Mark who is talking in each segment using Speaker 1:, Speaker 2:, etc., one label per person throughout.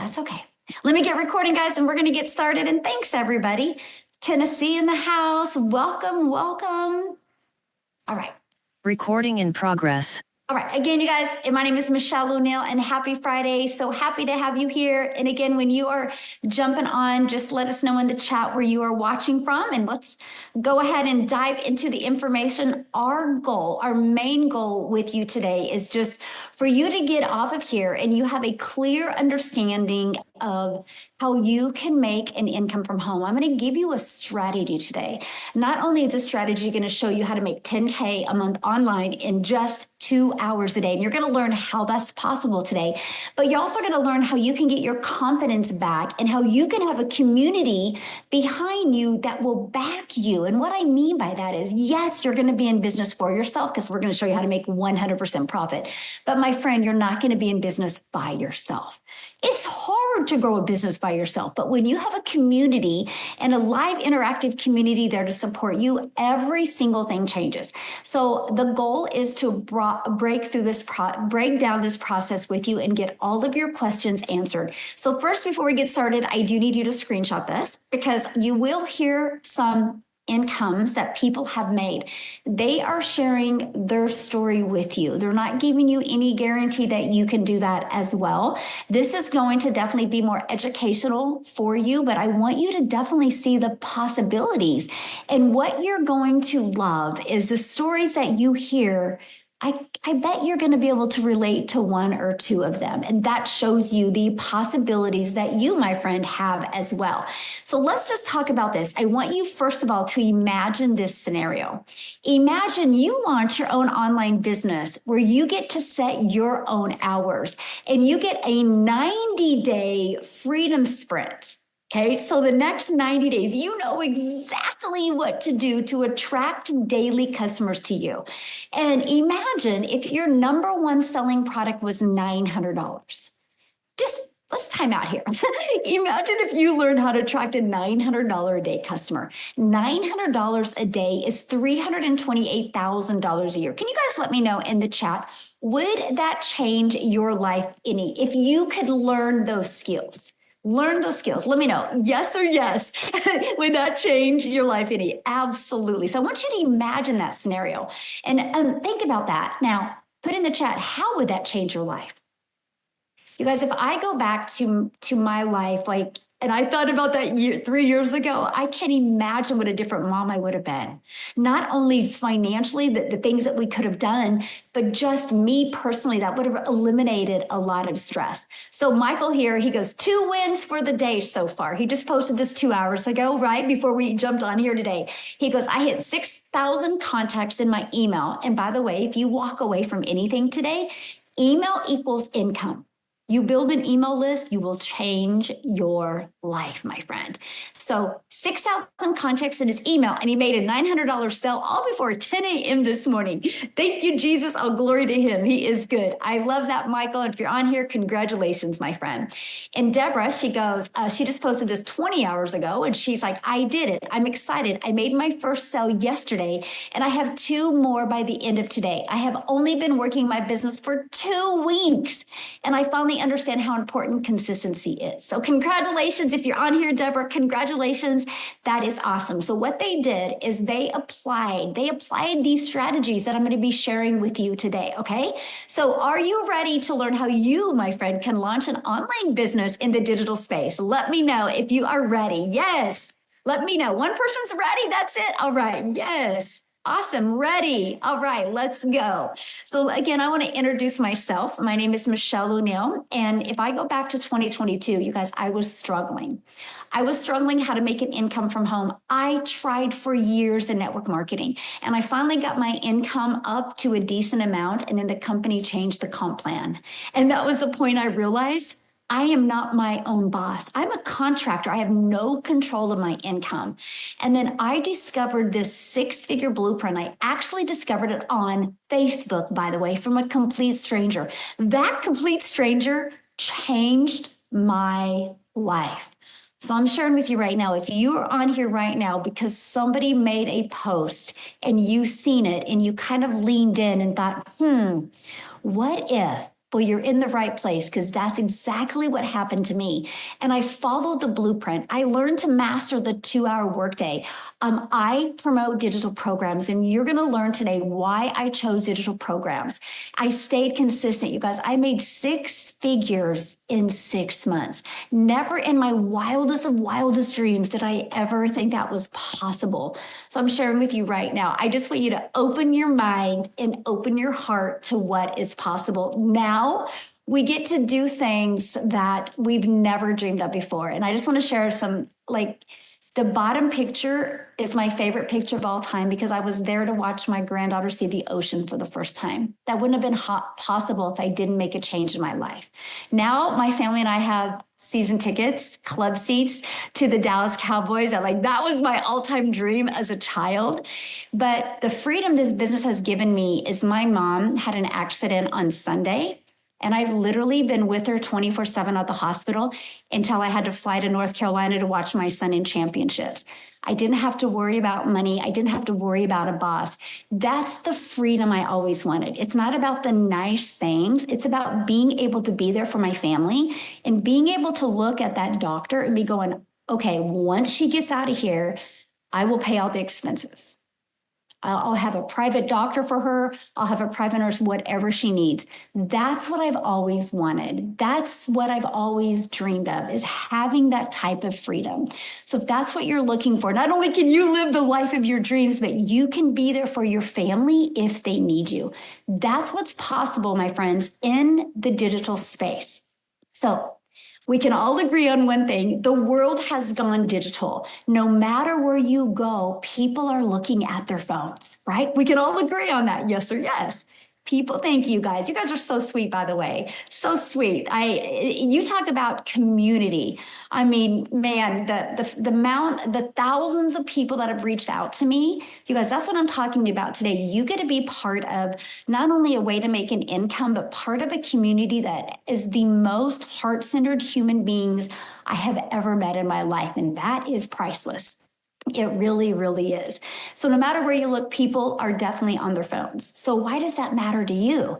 Speaker 1: That's okay. Let me get recording, guys, and we're going to get started. And thanks, everybody. Tennessee in the house. Welcome, welcome. All right.
Speaker 2: Recording in progress.
Speaker 1: All right. Again, you guys, my name is Michelle O'Neill, and happy Friday. So happy to have you here. And again, when you are jumping on, just let us know in the chat where you are watching from, and let's go ahead and dive into the information. Our goal, our main goal with you today is just for you to get off of here and you have a clear understanding of how you can make an income from home. I'm going to give you a strategy today. Not only is this strategy going to show you how to make 10K a month online in just 2 hours a day, and you're going to learn how that's possible today, but you're also going to learn how you can get your confidence back and how you can have a community behind you that will back you. And what I mean by that is, yes, you're going to be in business for yourself because we're going to show you how to make 100% profit. But my friend, you're not going to be in business by yourself. It's hard to grow a business by yourself, but when you have a community and a live interactive community there to support you, every single thing changes. So the goal is to break down this process with you and get all of your questions answered. So first, before we get started, I do need you to screenshot this because you will hear some incomes that people have made. They are sharing their story with you. They're not giving you any guarantee that you can do that as well. This is going to definitely be more educational for you, but I want you to definitely see the possibilities. And what you're going to love is the stories that you hear. I bet you're going to be able to relate to one or two of them. And that shows you the possibilities that you, my friend, have as well. So let's just talk about this. I want you, first of all, to imagine this scenario. Imagine you launch your own online business where you get to set your own hours and you get a 90-day freedom sprint. Okay, so the next 90 days, you know exactly what to do to attract daily customers to you. And imagine if your number one selling product was $900. Just let's time out here. Imagine if you learned how to attract a $900 a day customer. $900 a day is $328,000 a year. Can you guys let me know in the chat, would that change your life any if you could learn those skills? Learn those skills. Let me know. Yes or yes. Would that change your life any? Absolutely. So I want you to imagine that scenario and think about that. Now, put in the chat, how would that change your life? You guys, if I go back to my life, and I thought about that 3 years ago, I can't imagine what a different mom I would have been. Not only financially, the things that we could have done, but just me personally, that would have eliminated a lot of stress. So Michael here, he goes, 2 wins for the day so far. He just posted this 2 hours ago, right before we jumped on here today. He goes, I hit 6,000 contacts in my email. And by the way, if you walk away from anything today, email equals income. You build an email list, you will change your life, my friend. So 6,000 contacts in his email, and he made a $900 sale all before 10 a.m. this morning. Thank you, Jesus. Oh, glory to him. He is good. I love that, Michael. And if you're on here, congratulations, my friend. And Deborah, she goes, she just posted this 20 hours ago, and she's like, I did it. I'm excited. I made my first sale yesterday, and I have 2 more by the end of today. I have only been working my business for 2 weeks, and I finally understand how important consistency is. So congratulations. If you're on here, Deborah, congratulations. That is awesome. So what they did is they applied these strategies that I'm going to be sharing with you today. Okay. So are you ready to learn how you, my friend, can launch an online business in the digital space? Let me know if you are ready. Yes. Let me know. One person's ready. That's it. All right. Yes. Awesome. Ready. All right, let's go. So again, I want to introduce myself. My name is Michelle O'Neill. And if I go back to 2022, you guys, I was struggling. how to make an income from home. I tried for years in network marketing, and I finally got my income up to a decent amount. And then the company changed the comp plan. And that was the point I realized I am not my own boss. I'm a contractor. I have no control of my income. And then I discovered this 6-figure blueprint. I actually discovered it on Facebook, by the way, from a complete stranger. That complete stranger changed my life. So I'm sharing with you right now, if you are on here right now because somebody made a post and you seen it and you kind of leaned in and thought, what if Well, you're in the right place because that's exactly what happened to me. And I followed the blueprint. I learned to master the 2-hour workday. I promote digital programs, and you're going to learn today why I chose digital programs. I stayed consistent, you guys. I made 6 figures in 6 months. Never in my wildest of wildest dreams did I ever think that was possible. So I'm sharing with you right now. I just want you to open your mind and open your heart to what is possible. Now we get to do things that we've never dreamed of before. And I just want to share some, like, the bottom picture is my favorite picture of all time because I was there to watch my granddaughter see the ocean for the first time. That wouldn't have been possible if I didn't make a change in my life. Now my family and I have season tickets, club seats to the Dallas Cowboys. That was my all-time dream as a child. But the freedom this business has given me is my mom had an accident on Sunday. And I've literally been with her 24/7 at the hospital until I had to fly to North Carolina to watch my son in championships. I didn't have to worry about money. I didn't have to worry about a boss. That's the freedom I always wanted. It's not about the nice things. It's about being able to be there for my family and being able to look at that doctor and be going, okay, once she gets out of here, I will pay all the expenses. I'll have a private doctor for her. I'll have a private nurse, whatever she needs. That's what I've always wanted. That's what I've always dreamed of, is having that type of freedom. So if that's what you're looking for, not only can you live the life of your dreams, but you can be there for your family if they need you. That's what's possible, my friends, in the digital space. So we can all agree on one thing. The world has gone digital. No matter where you go, people are looking at their phones, right? We can all agree on that, yes or yes. People, thank you guys. You guys are so sweet, by the way. So sweet. You talk about community. I mean, man, the thousands of people that have reached out to me, you guys, that's what I'm talking about today. You get to be part of not only a way to make an income, but part of a community that is the most heart-centered human beings I have ever met in my life. And that is priceless. It really, really is. So no matter where you look, people are definitely on their phones. So why does that matter to you?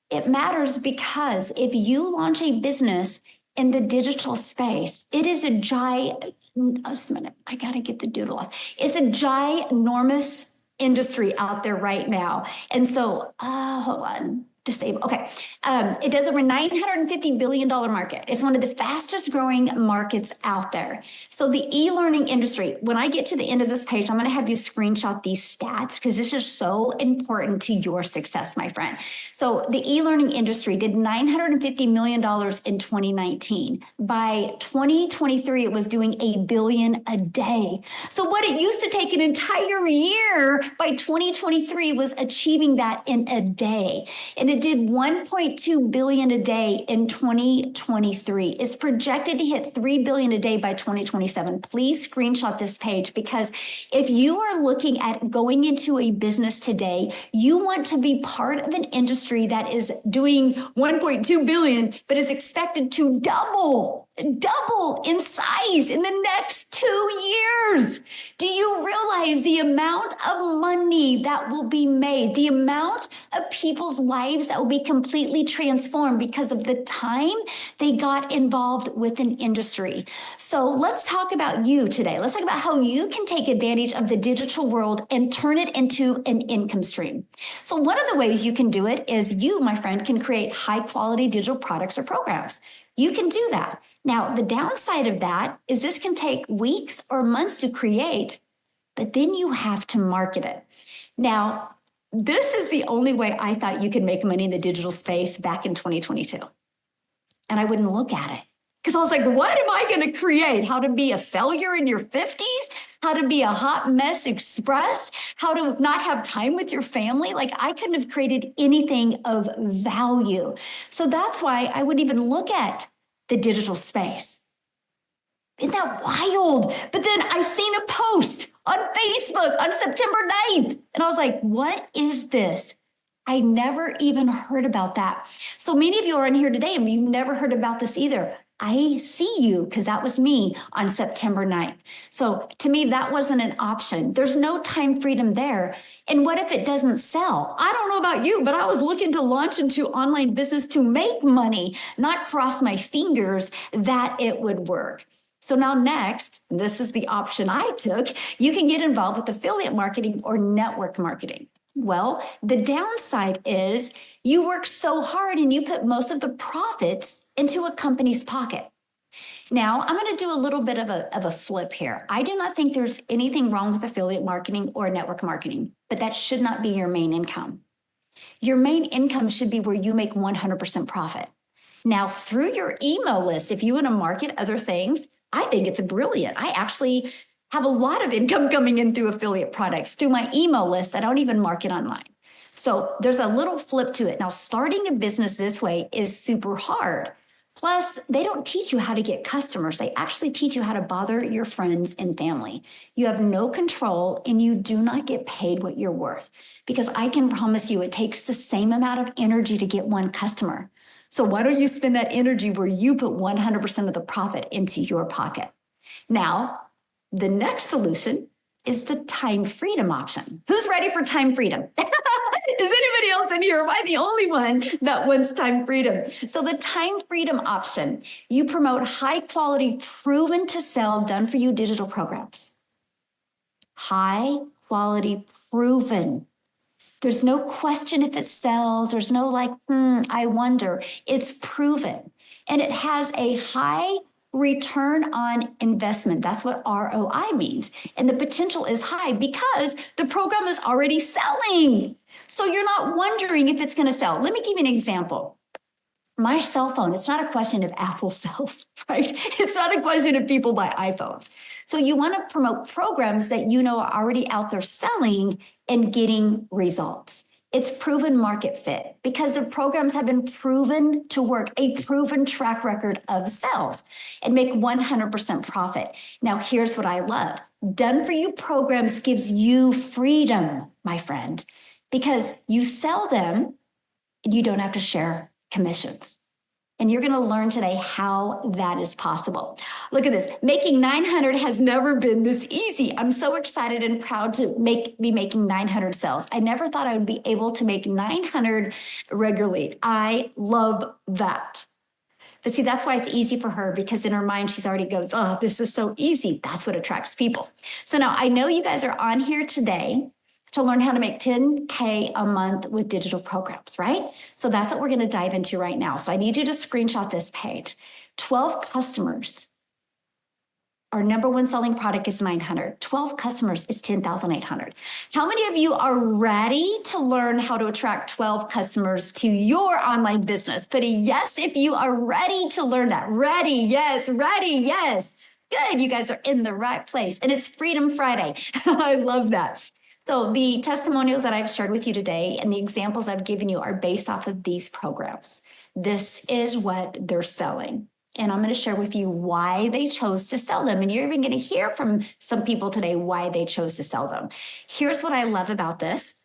Speaker 1: It matters because if you launch a business in the digital space, it is just a minute, I got to get the doodle off. It's a ginormous industry out there right now. And so, hold on. Disable. Okay. It does over $950 billion market. It's one of the fastest growing markets out there. So the e-learning industry, when I get to the end of this page, I'm going to have you screenshot these stats because this is so important to your success, my friend. So the e-learning industry did $950 million in 2019. By 2023, it was doing $1 billion a day. So what it used to take an entire year, by 2023 was achieving that in a day. And it did $1.2 billion a day in 2023. It's projected to hit $3 billion a day by 2027. Please screenshot this page because if you are looking at going into a business today, you want to be part of an industry that is doing $1.2 billion, but is expected to double in size in the next 2 years. Do you realize the amount of money that will be made, the amount of people's lives that will be completely transformed because of the time they got involved with an industry? So let's talk about you today. Let's talk about how you can take advantage of the digital world and turn it into an income stream. So one of the ways you can do it is you, my friend, can create high quality digital products or programs. You can do that. Now, the downside of that is this can take weeks or months to create, but then you have to market it. Now, this is the only way I thought you could make money in the digital space back in 2022. And I wouldn't look at it because I was like, what am I going to create? How to be a failure in your 50s? How to be a hot mess express? How to not have time with your family? Like, I couldn't have created anything of value. So that's why I wouldn't even look at the digital space. Isn't that wild? But then I seen a post on Facebook on September 9th. And I was like, what is this? I never even heard about that. So many of you are in here today and you've never heard about this either. I see you, because that was me on September 9th. So to me, that wasn't an option. There's no time freedom there. And what if it doesn't sell? I don't know about you, but I was looking to launch into online business to make money, not cross my fingers that it would work. So now next, this is the option I took. You can get involved with affiliate marketing or network marketing. Well, the downside is you work so hard and you put most of the profits into a company's pocket. Now, I'm going to do a little bit of a flip here. I do not think there's anything wrong with affiliate marketing or network marketing, but that should not be your main income. Your main income should be where you make 100% profit. Now, through your email list, if you want to market other things, I think it's brilliant. I actually have a lot of income coming in through affiliate products, through my email list. I don't even market online. So there's a little flip to it. Now, starting a business this way is super hard. Plus, they don't teach you how to get customers. They actually teach you how to bother your friends and family. You have no control and you do not get paid what you're worth, because I can promise you it takes the same amount of energy to get one customer. So why don't you spend that energy where you put 100% of the profit into your pocket? Now, the next solution is the time freedom option. Who's ready for time freedom? Is anybody else in here? Am I the only one that wants time freedom? So the time freedom option, you promote high quality, proven to sell, done for you digital programs. High quality, proven. There's no question if it sells. There's no I wonder. It's proven. And it has a high return on investment. That's what ROI means. And the potential is high because the program is already selling. So you're not wondering if it's going to sell. Let me give you an example. My cell phone, it's not a question of Apple sells, right? It's not a question of people buy iPhones. So you want to promote programs that you know are already out there selling and getting results. It's proven market fit because the programs have been proven to work, a proven track record of sales, and make 100% profit. Now, here's what I love. Done for you programs gives you freedom, my friend, because you sell them and you don't have to share commissions. And you're going to learn today how that is possible. Look at this. Making 900 has never been this easy. I'm so excited and proud to be making 900 sales. I never thought I would be able to make 900 regularly. I love that. But see, that's why it's easy for her, because in her mind, she's already goes, oh, this is so easy. That's what attracts people. So now I know you guys are on here today to learn how to make 10K a month with digital programs, right? So that's what we're going to dive into right now. So I need you to screenshot this page. 12 customers. Our number one selling product is 900. 12 customers is 10,800. How many of you are ready to learn how to attract 12 customers to your online business? Put a yes if you are ready to learn that. Ready, yes, ready, yes. Good, you guys are in the right place. And it's Freedom Friday. I love that. So the testimonials that I've shared with you today and the examples I've given you are based off of these programs. This is what they're selling. And I'm going to share with you why they chose to sell them. And you're even going to hear from some people today why they chose to sell them. Here's what I love about this.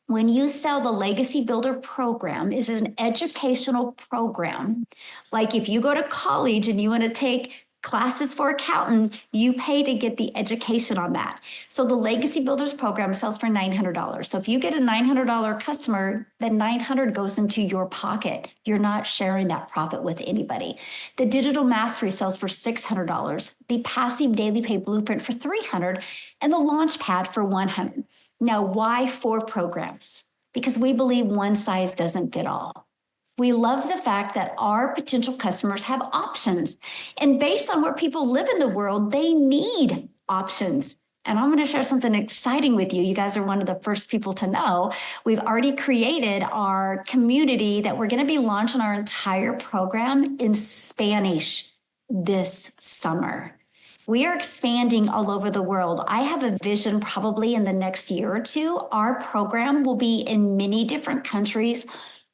Speaker 1: When you sell the Legacy Builder program, this is an educational program. Like if you go to college and you want to take classes for accountant, you pay to get the education on that. So the Legacy Builders program sells for $900. So if you get a $900 customer, then $900 goes into your pocket. You're not sharing that profit with anybody. The Digital Mastery sells for $600. The Passive Daily Pay Blueprint for $300, and the Launchpad for $100. Now, why 4 programs? Because we believe one size doesn't fit all. We love the fact that our potential customers have options. And based on where people live in the world, they need options. And I'm going to share something exciting with you. You guys are one of the first people to know. We've already created our community that we're going to be launching our entire program in Spanish this summer. We are expanding all over the world. I have a vision probably in the next year or two. Our program will be in many different countries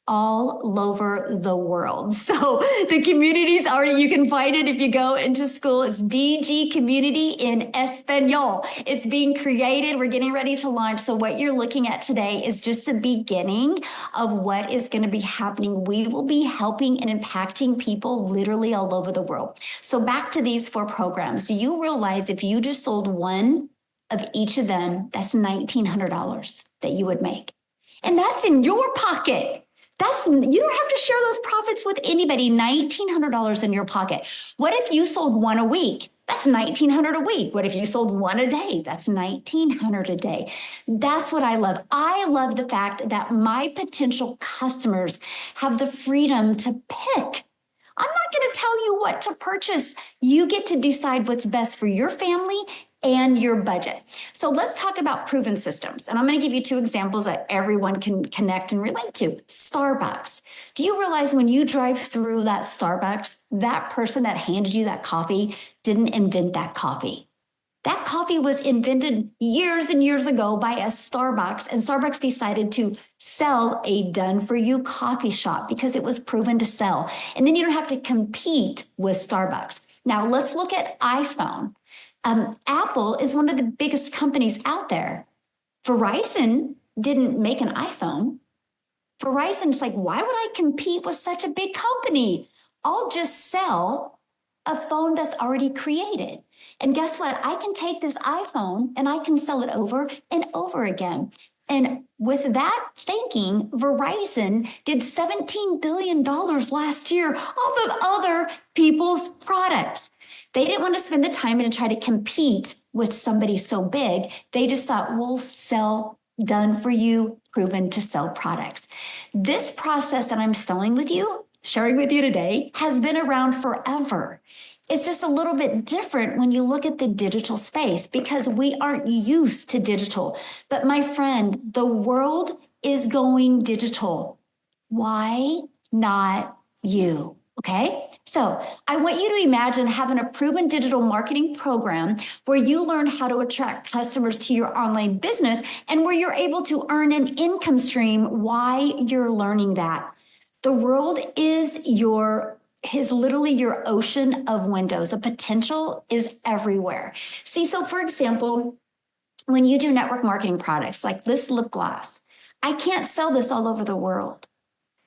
Speaker 1: all over the world. So the community's already, you can find it if you go into school. It's DG Community in Espanol. It's being created. We're getting ready to launch. So what you're looking at today is just the beginning of what is going to be happening. We will be helping and impacting people literally all over the world. So back to these 4 programs. Do you realize if you just sold one of each of them, that's $1,900 that you would make? And that's in your pocket. You don't have to share those profits with anybody. $1,900 in your pocket. What if you sold one a week? That's $1,900 a week. What if you sold one a day? That's $1,900 a day. That's what I love. I love the fact that my potential customers have the freedom to pick. I'm not going to tell you what to purchase. You get to decide what's best for your family and your budget. So let's talk about proven systems. And I'm going to give you 2 examples that everyone can connect and relate to. Starbucks. Do you realize when you drive through that Starbucks, that person that handed you that coffee didn't invent that coffee? That coffee was invented years and years ago by a Starbucks, and Starbucks decided to sell a done-for-you coffee shop because it was proven to sell. And then you don't have to compete with Starbucks. Now, let's look at iPhone. Apple is one of the biggest companies out there. Verizon didn't make an iPhone. Verizon's like, why would I compete with such a big company? I'll just sell a phone that's already created. And guess what? I can take this iPhone and I can sell it over and over again. And with that thinking, Verizon did $17 billion last year off of other people's products. They didn't want to spend the time and try to compete with somebody so big. They just thought, we'll sell done for you, proven to sell products. This process that I'm sharing with you today, has been around forever. It's just a little bit different when you look at the digital space because we aren't used to digital. But my friend, the world is going digital. Why not you? Okay, so I want you to imagine having a proven digital marketing program where you learn how to attract customers to your online business and where you're able to earn an income stream while you're learning that. The world is literally your ocean of windows. The potential is everywhere. See, so for example, when you do network marketing products like this lip gloss, I can't sell this all over the world.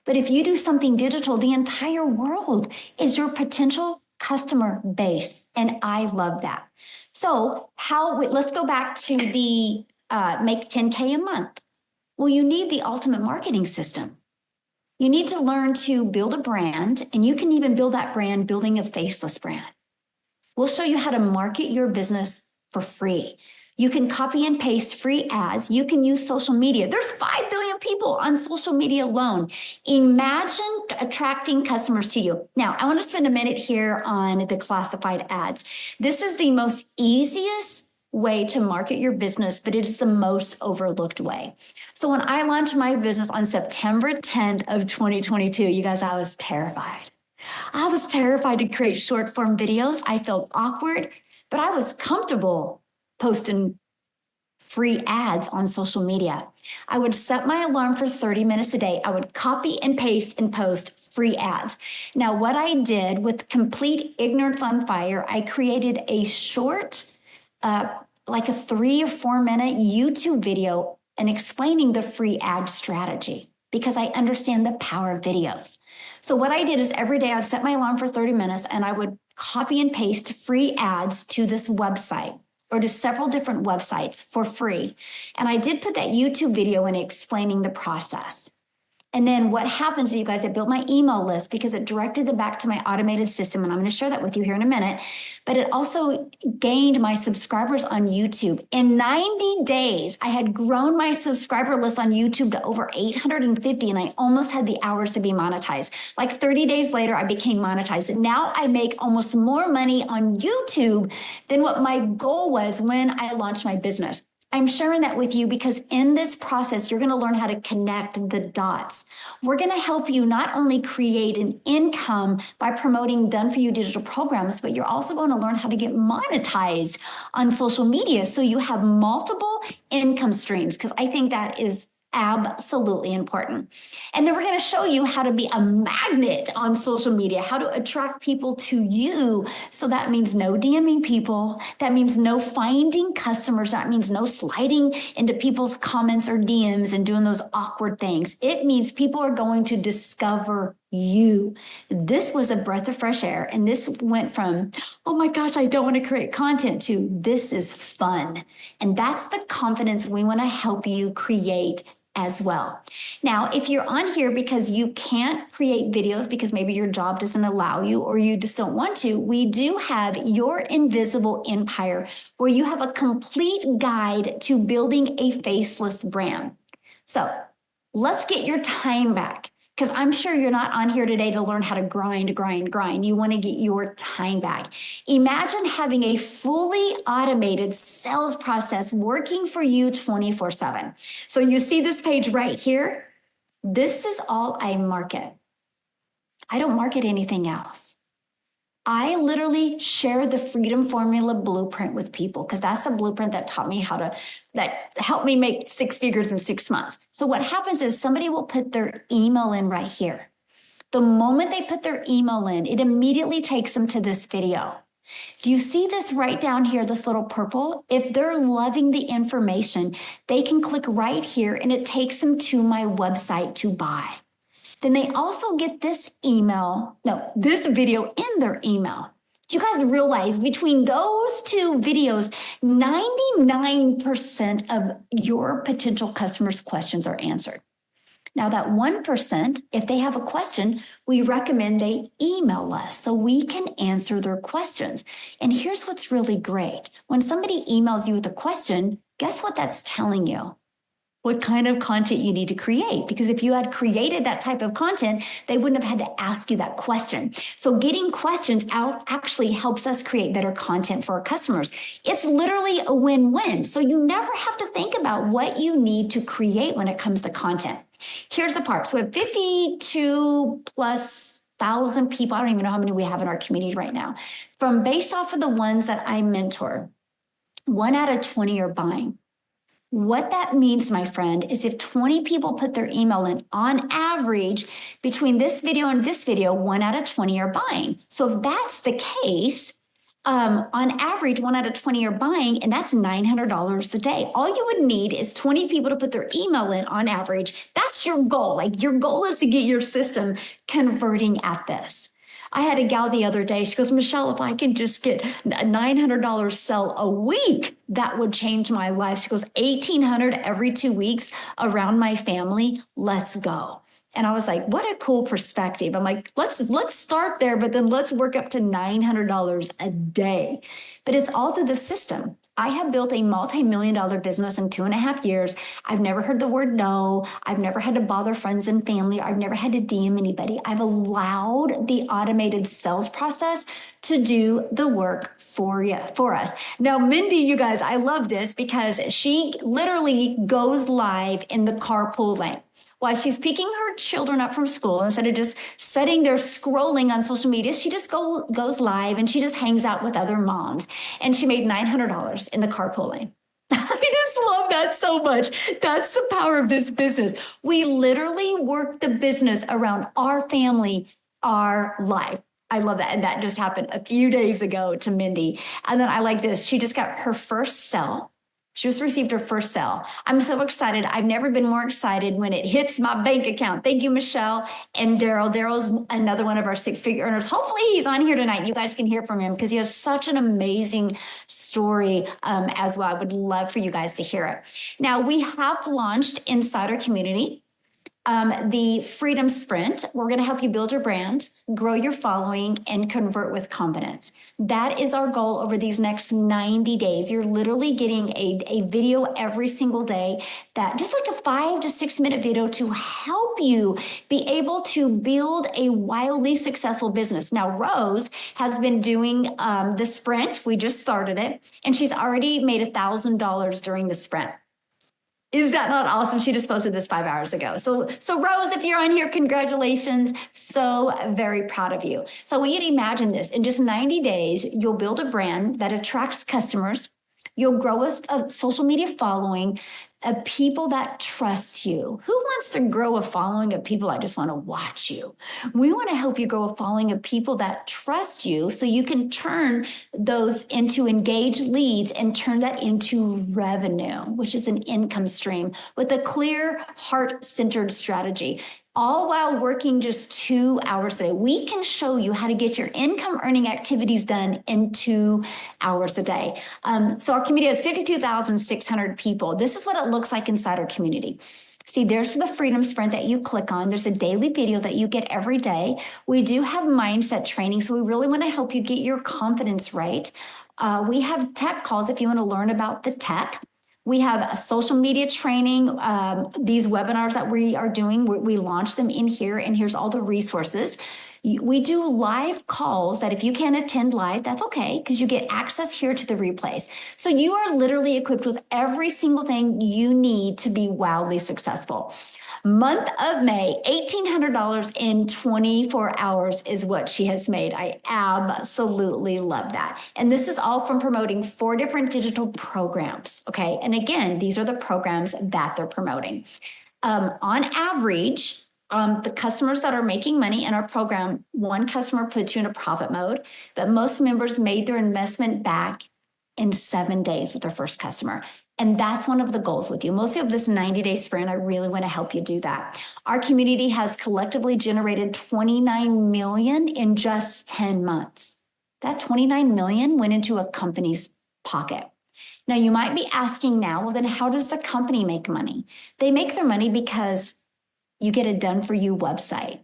Speaker 1: But if you do something digital, the entire world is your potential customer base. And I love that. So let's go back to the make 10K a month. Well, you need the ultimate marketing system. You need to learn to build a brand, and you can even build that brand building a faceless brand. We'll show you how to market your business for free. You can copy and paste free ads. You can use social media. There's 5 billion people on social media alone. Imagine attracting customers to you. Now, I want to spend a minute here on the classified ads. This is the most easiest way to market your business, but it is the most overlooked way. So when I launched my business on September 10th of 2022, you guys, I was terrified. I was terrified to create short form videos. I felt awkward, but I was comfortable posting free ads on social media. I would set my alarm for 30 minutes a day. I would copy and paste and post free ads. Now, what I did with complete ignorance on fire, I created a short, like a 3 or 4 minute YouTube video and explaining the free ad strategy because I understand the power of videos. So what I did is every day I'd set my alarm for 30 minutes and I would copy and paste free ads to this website or to several different websites for free. And I did put that YouTube video in explaining the process. And then what happens, you guys, I built my email list because it directed them back to my automated system. And I'm going to share that with you here in a minute. But it also gained my subscribers on YouTube. In 90 days, I had grown my subscriber list on YouTube to over 850, and I almost had the hours to be monetized. Like 30 days later, I became monetized. And now I make almost more money on YouTube than what my goal was when I launched my business. I'm sharing that with you because in this process, you're going to learn how to connect the dots. We're going to help you not only create an income by promoting done-for-you digital programs, but you're also going to learn how to get monetized on social media so you have multiple income streams, because I think that is Absolutely important. And then we're going to show you how to be a magnet on social media, how to attract people to you. So that means no DMing people. That means no finding customers. That means no sliding into people's comments or DMs and doing those awkward things. It means people are going to discover you. This was a breath of fresh air. And this went from, oh my gosh, I don't want to create content to this is fun. And that's the confidence we want to help you create as well. Now, if you're on here because you can't create videos because maybe your job doesn't allow you or you just don't want to, we do have Your Invisible Empire, where you have a complete guide to building a faceless brand. So let's get your time back, because I'm sure you're not on here today to learn how to grind. You want to get your time back. Imagine having a fully automated sales process working for you 24/7. So you see this page right here? This is all I market. I don't market anything else. I literally share the Freedom Formula blueprint with people, because that's a blueprint that taught me that helped me make 6 figures in 6 months. So what happens is somebody will put their email in right here. The moment they put their email in, it immediately takes them to this video. Do you see this right down here, this little purple? If they're loving the information, they can click right here and it takes them to my website to buy. Then they also get this video in their email. Do you guys realize between those two videos, 99% of your potential customers' questions are answered? Now, that 1%, if they have a question, we recommend they email us so we can answer their questions. And here's what's really great. When somebody emails you with a question, guess what that's telling you? What kind of content you need to create. Because if you had created that type of content, they wouldn't have had to ask you that question. So getting questions out actually helps us create better content for our customers. It's literally a win-win. So you never have to think about what you need to create when it comes to content. Here's the part. So we have 52 plus thousand people. I don't even know how many we have in our community right now. Based off of the ones that I mentor, 1 out of 20 are buying. What that means, my friend, is if 20 people put their email in, on average, between this video and this video, 1 out of 20 are buying. So if that's the case, on average, 1 out of 20 are buying, and that's $900 a day. All you would need is 20 people to put their email in on average. That's your goal. Like, your goal is to get your system converting at this. I had a gal the other day. She goes, Michelle, if I can just get a $900 sell a week, that would change my life. She goes, $1,800 every 2 weeks around my family. Let's go. And I was like, what a cool perspective. I'm like, let's start there, but then let's work up to $900 a day. But it's all through the system. I have built a multi-million-dollar business in 2.5 years. I've never heard the word no. I've never had to bother friends and family. I've never had to DM anybody. I've allowed the automated sales process to do the work for us. Now, Mindy, you guys, I love this because she literally goes live in the carpool lane. While she's picking her children up from school, instead of just sitting there scrolling on social media, she just goes live and she just hangs out with other moms. And she made $900 in the carpool lane. I just love that so much. That's the power of this business. We literally work the business around our family, our life. I love that. And that just happened a few days ago to Mindy. And then I like this. She just got her first sell. She just received her first sale. I'm so excited. I've never been more excited when it hits my bank account. Thank you, Michelle and Daryl. Daryl's another one of our 6-figure earners. Hopefully he's on here tonight. You guys can hear from him because he has such an amazing story as well. I would love for you guys to hear it. Now, we have launched inside our community the Freedom Sprint. We're going to help you build your brand, grow your following, and convert with confidence. That is our goal over these next 90 days. You're literally getting a video every single day, that just like a 5 to 6 minute video to help you be able to build a wildly successful business. Now, Rose has been doing the sprint. We just started it, and she's already made $1,000 during the sprint. Is that not awesome? She just posted this 5 hours ago. So Rose, if you're on here, congratulations. So very proud of you. So I want you to imagine this. In just 90 days, you'll build a brand that attracts customers, You'll grow a social media following of people that trust you. Who wants to grow a following of people that just want to watch you? We want to help you grow a following of people that trust you so you can turn those into engaged leads and turn that into revenue, which is an income stream with a clear, heart-centered strategy. All while working just 2 hours a day. We can show you how to get your income earning activities done in 2 hours a day. So our community has 52,600 people. This is what it looks like inside our community. See, there's the Freedom Sprint that you click on. There's a daily video that you get every day. We do have mindset training, so we really want to help you get your confidence right. We have tech calls if you want to learn about the tech. We have a social media training. These webinars that we are doing, we launch them in here, and here's all the resources. We do live calls that if you can't attend live, that's okay, because you get access here to the replays. So you are literally equipped with every single thing you need to be wildly successful. Month of May, $1,800 in 24 hours is what she has made. I absolutely love that. And this is all from promoting 4 different digital programs. Okay. And again, these are the programs that they're promoting. On average, the customers that are making money in our program, one customer puts you in a profit mode, but most members made their investment back in 7 days with their first customer. And that's one of the goals with you. Mostly of this 90-day sprint, I really want to help you do that. Our community has collectively generated 29 million in just 10 months. That 29 million went into a company's pocket. Now you might be asking now, well, then how does the company make money? They make their money because you get a done for you website.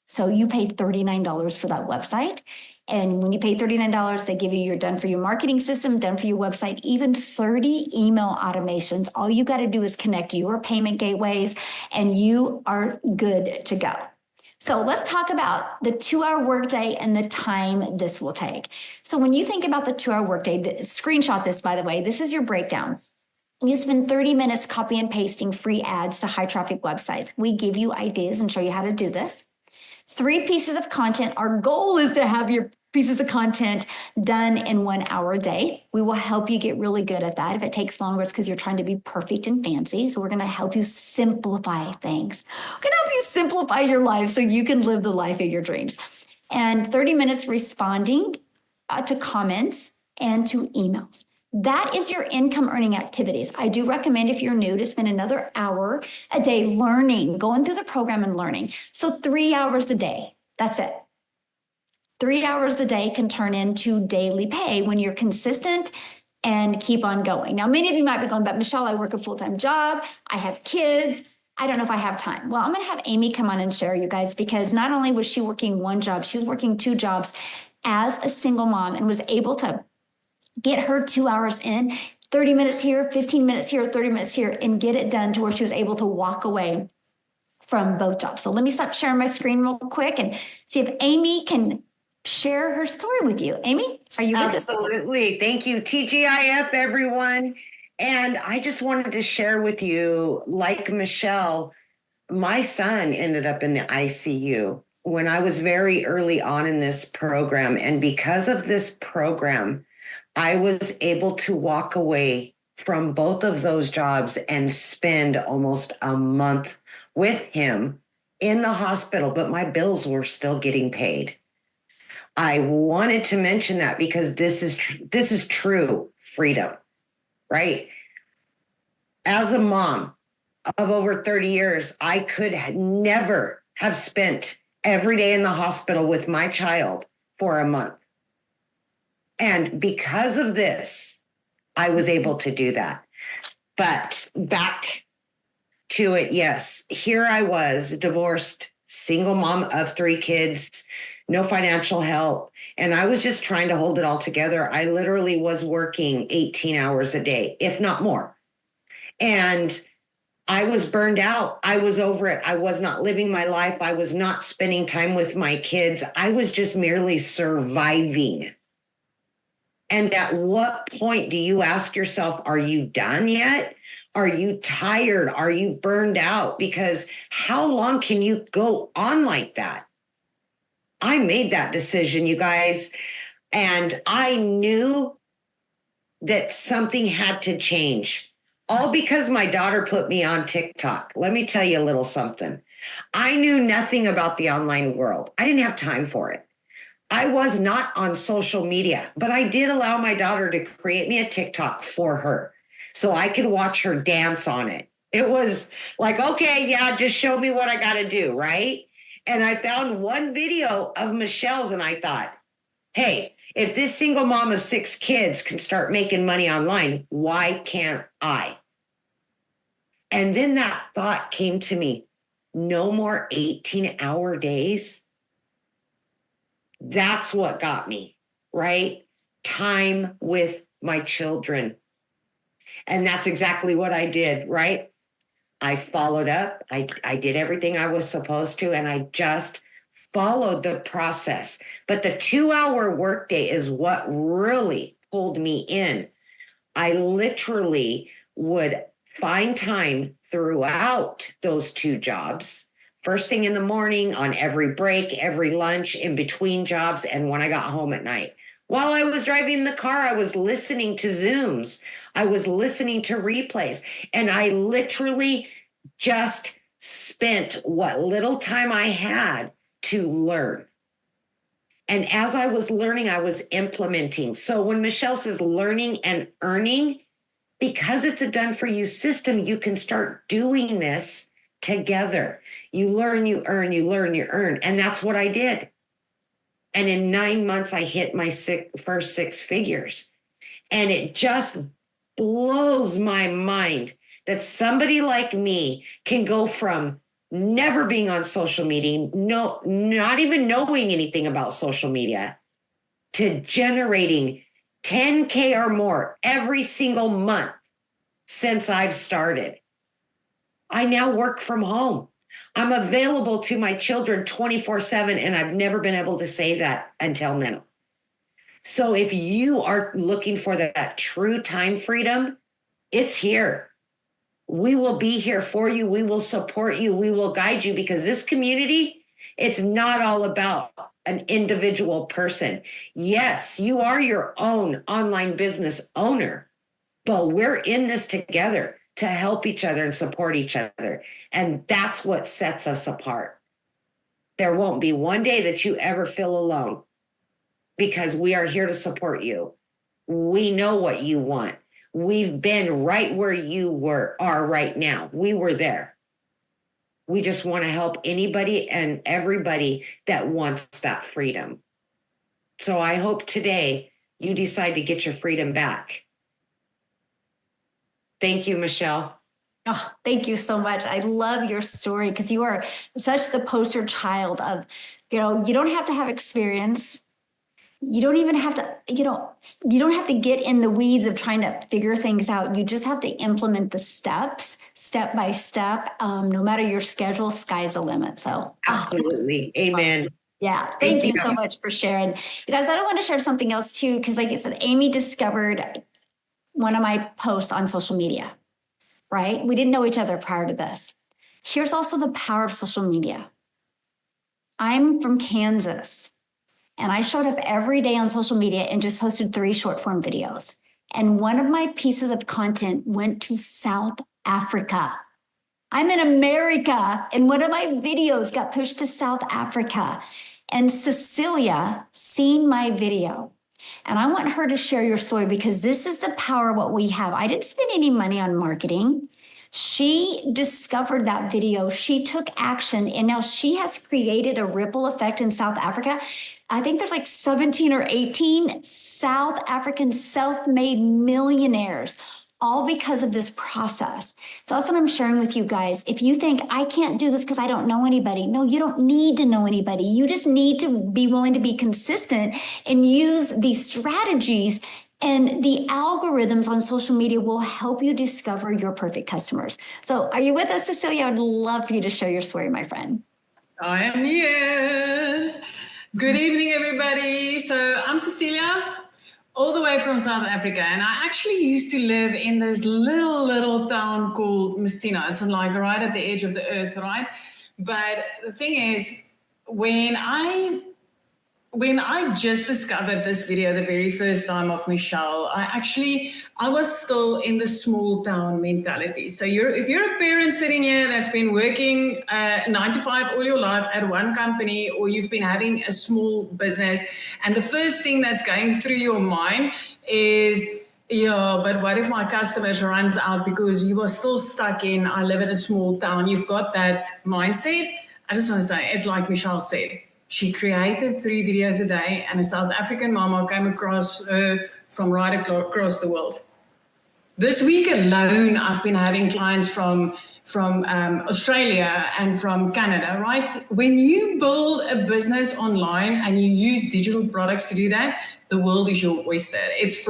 Speaker 1: So you pay $39 for that website. And when you pay $39, they give you your done for you marketing system, done for you website, even 30 email automations. All you got to do is connect your payment gateways and you are good to go. So let's talk about the 2-hour workday and the time this will take. So when you think about the 2-hour workday, screenshot this, by the way, this is your breakdown. You spend 30 minutes copy and pasting free ads to high traffic websites. We give you ideas and show you how to do this. 3 pieces of content. Our goal is to have your pieces of content done in 1 hour a day. We will help you get really good at that. If it takes longer, it's because you're trying to be perfect and fancy. So we're going to help you simplify things. We're going to help you simplify your life so you can live the life of your dreams. And 30 minutes responding to comments and to emails. That is your income earning activities. I do recommend if you're new to spend another hour a day learning, going through the program and learning. So 3 hours a day, that's it. 3 hours a day can turn into daily pay when you're consistent and keep on going. Now, many of you might be going, but Michelle, I work a full-time job. I have kids. I don't know if I have time. Well, I'm going to have Amy come on and share, you guys, because not only was she working 1 job, she was working 2 jobs as a single mom and was able to get her 2 hours in, 30 minutes here, 15 minutes here, 30 minutes here, and get it done to where she was able to walk away from both jobs. So let me stop sharing my screen real quick and see if Amy can share her story with you. Amy, are you with us?
Speaker 3: Absolutely. Thank you. TGIF, everyone. And I just wanted to share with you, like Michelle, my son ended up in the ICU when I was very early on in this program. And because of this program, I was able to walk away from both of those jobs and spend almost a month with him in the hospital, but my bills were still getting paid. I wanted to mention that because this is true freedom, right? As a mom of over 30 years, I could never have spent every day in the hospital with my child for a month. And because of this, I was able to do that. But back to it, yes, here I was, divorced, single mom of 3 kids, no financial help. And I was just trying to hold it all together. I literally was working 18 hours a day, if not more. And I was burned out. I was over it. I was not living my life. I was not spending time with my kids. I was just merely surviving. And at what point do you ask yourself, are you done yet? Are you tired? Are you burned out? Because how long can you go on like that? I made that decision, you guys, and I knew that something had to change. All because my daughter put me on TikTok. Let me tell you a little something. I knew nothing about the online world. I didn't have time for it. I was not on social media, but I did allow my daughter to create me a TikTok for her so I could watch her dance on it. It was like, okay, yeah, just show me what I got to do, right? And I found one video of Michelle's and I thought, hey, if this single mom of 6 kids can start making money online, why can't I? And then that thought came to me, no more 18-hour days. That's what got me, right? Time with my children. And that's exactly what I did, right? I followed up. I did everything I was supposed to, and I just followed the process. But the 2-hour workday is what really pulled me in. I literally would find time throughout those 2 jobs, first thing in the morning, on every break, every lunch, in between jobs, and when I got home at night. While I was driving the car, I was listening to Zooms. I was listening to replays, and I literally just spent what little time I had to learn. And as I was learning, I was implementing. So when Michelle says learning and earning, because it's a done for you system, you can start doing this together. You learn, you earn, you learn, you earn. And that's what I did. And in 9 months, I hit my first 6 figures. And it just blows my mind that somebody like me can go from never being on social media, no, not even knowing anything about social media, to generating 10K or more every single month since I've started. I now work from home. I'm available to my children 24/7, and I've never been able to say that until now. So if you are looking for that true time freedom, it's here. We will be here for you. We will support you. We will guide you, because this community, it's not all about an individual person. Yes, you are your own online business owner, but we're in this together to help each other and support each other. And that's what sets us apart. There won't be one day that you ever feel alone, because we are here to support you. We know what you want. We've been right where you are right now. We were there. We just want to help anybody and everybody that wants that freedom. So I hope today you decide to get your freedom back. Thank you, Michelle.
Speaker 1: Oh, thank you so much. I love your story, because you are such the poster child of, you don't have to have experience. You don't even have to, you don't have to get in the weeds of trying to figure things out. You just have to implement the steps, step by step. No matter your schedule, sky's the limit. So
Speaker 3: absolutely. Amen.
Speaker 1: Yeah. Thank you so much for sharing. You guys, I don't want to share something else too, because like I said, Amy discovered one of my posts on social media, right? We didn't know each other prior to this. Here's also the power of social media. I'm from Kansas, and I showed up every day on social media and just posted 3 short form videos. And one of my pieces of content went to South Africa. I'm in America, and one of my videos got pushed to South Africa. And Cecilia seen my video. And I want her to share your story, because this is the power of what we have. I didn't spend any money on marketing. She discovered that video. She took action, and now she has created a ripple effect in South Africa. I think there's like 17 or 18 South African self-made millionaires, all because of this process. So that's what I'm sharing with you guys. If you think I can't do this because I don't know anybody, no, you don't need to know anybody. You just need to be willing to be consistent and use these strategies. And the algorithms on social media will help you discover your perfect customers. So are you with us, Cecilia? I would love for you to share your story, my friend.
Speaker 4: I am here. Good evening, everybody. So I'm Cecilia, all the way from South Africa. And I actually used to live in this little town called Messina. It's like right at the edge of the earth, right? But the thing is, when I when I just discovered this video the very first time of Michelle, I was still in the small town mentality. So if you're a parent sitting here that's been working 9 to 5 all your life at one company, or you've been having a small business, and the first thing that's going through your mind is, yeah, but what if my customers runs out because you are still stuck in, I live in a small town. You've got that mindset. I just want to say, it's like Michelle said. She created 3 videos a day, and a South African mama came across her from right across the world. This week alone, I've been having clients from Australia and from Canada, right? When you build a business online and you use digital products to do that, the world is your oyster. It's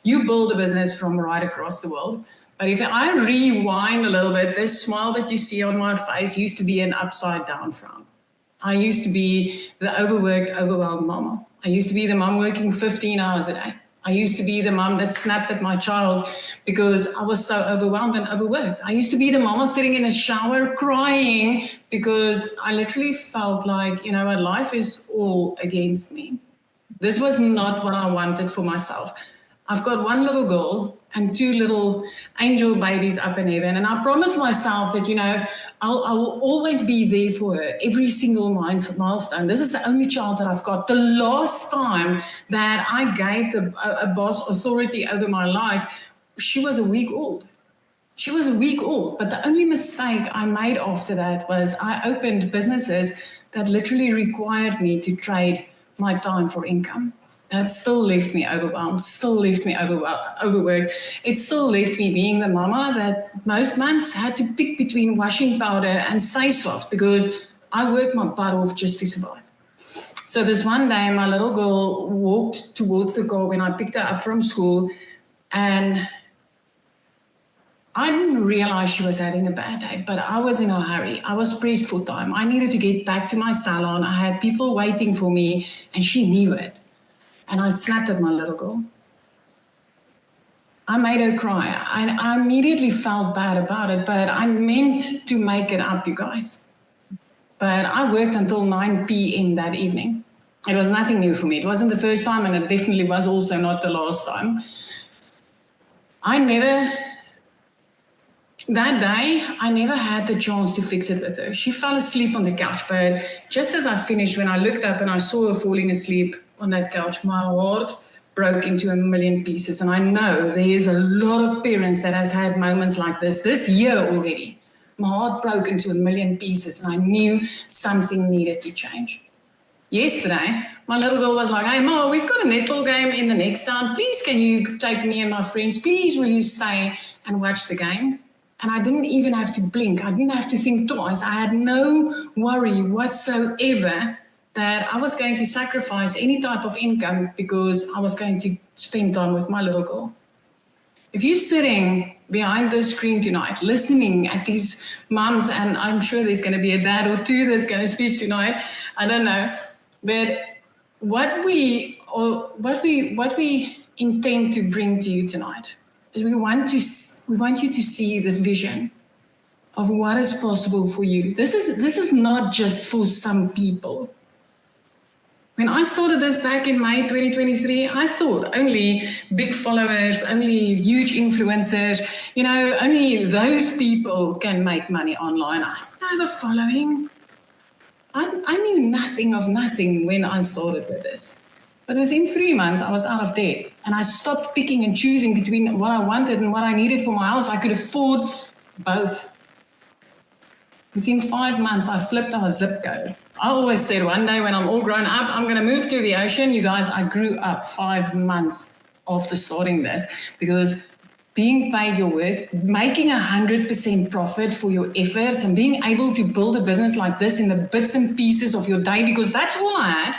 Speaker 4: you build a business from right across the world. But if I rewind a little bit, this smile that you see on my face used to be an upside down frown. I used to be the overworked, overwhelmed mama. I used to be the mom working 15 hours a day. I used to be the mom that snapped at my child because I was so overwhelmed and overworked. I used to be the mama sitting in a shower crying because I literally felt like, you know what, life is all against me. This was not what I wanted for myself. I've got 1 little girl and 2 little angel babies up in heaven. And I promised myself that, you know, I will always be there for her, every single milestone. This is the only child that I've got. The last time that I gave a boss authority over my life, she was a week old. She was a week old. But the only mistake I made after that was I opened businesses that literally required me to trade my time for income. That still left me overwhelmed, still left me overworked. It still left me being the mama that most months had to pick between washing powder and Stay Soft because I worked my butt off just to survive. So this one day, my little girl walked towards the car when I picked her up from school, and I didn't realize she was having a bad day, but I was in a hurry. I was pressed for time. I needed to get back to my salon. I had people waiting for me, and she knew it. And I snapped at my little girl. I made her cry. I immediately felt bad about it, but I meant to make it up, you guys. But I worked until 9 p.m. that evening. It was nothing new for me. It wasn't the first time, and it definitely was also not the last time. That day, I never had the chance to fix it with her. She fell asleep on the couch, but just as I finished, when I looked up and I saw her falling asleep on that couch, my heart broke into a million pieces. And I know there's a lot of parents that has had moments like this year already. My heart broke into a million pieces, and I knew something needed to change. Yesterday, my little girl was like, "Hey, Ma, we've got a netball game in the next town. Please, can you take me and my friends? Please, will you stay and watch the game?" And I didn't even have to blink. I didn't have to think twice. I had no worry whatsoever that I was going to sacrifice any type of income because I was going to spend time with my little girl. If you're sitting behind the screen tonight, listening at these moms, and I'm sure there's going to be a dad or 2 that's going to speak tonight, I don't know, but what we intend to bring to you tonight is we want you to see the vision of what is possible for you. This is not just for some people. When I started this back in May 2023, I thought only big followers, only huge influencers, only those people can make money online. I don't have a following. I knew nothing of nothing when I started with this. But within 3 months, I was out of debt. And I stopped picking and choosing between what I wanted and what I needed for my house. I could afford both. Within 5 months, I flipped our zip code. I always said one day when I'm all grown up, I'm going to move to the ocean. You guys, I grew up 5 months after starting this because being paid your worth, making 100% profit for your efforts, and being able to build a business like this in the bits and pieces of your day, because that's all I had.